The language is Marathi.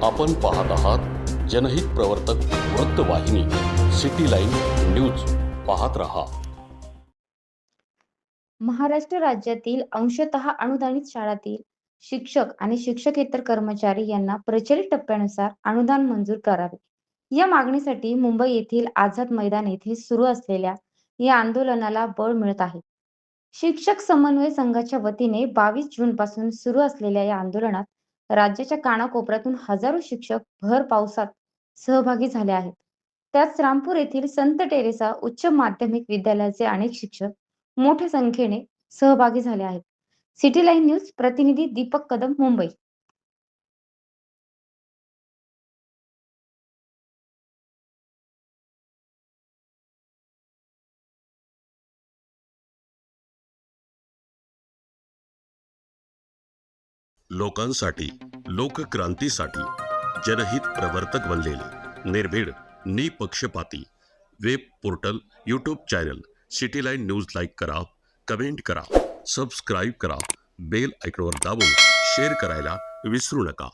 आपण पाहत आहात जनहित प्रवर्तक वृत्तवाहिनी सिटी लाईन न्यूज. पाहत रहा. महाराष्ट्र राज्यातील अंशतः अनुदानित शाळांतील शिक्षक आणि शिक्षकेतर कर्मचारी यांना प्रचलित टप्प्यानुसार अनुदान मंजूर करावे, या मागणीसाठी मुंबई येथील आझाद मैदान येथे सुरू असलेल्या या आंदोलनाला बळ मिळत आहे. शिक्षक समन्वय संघाच्या वतीने 22 जून पासून सुरू असलेल्या या आंदोलनात राज्याच्या कानाकोपऱ्यातून हजारो शिक्षक भर पावसात सहभागी झाले आहेत. त्याच रामपूर येथील संत टेरेसा उच्च माध्यमिक विद्यालयाचे अनेक शिक्षक मोठ्या संख्येने सहभागी झाले आहेत. सिटी लाईन न्यूज प्रतिनिधी दीपक कदम, मुंबई. लोकांसाठी, लोकक्रांतीसाठी जनहित प्रवर्तक बनलेले निर्भीड, निपक्षपाती web portal, YouTube channel city line news like करा, कमेंट करा, सबस्क्राईब करा, बेल आयकॉनवर दाबून शेअर करायला विसरू नका.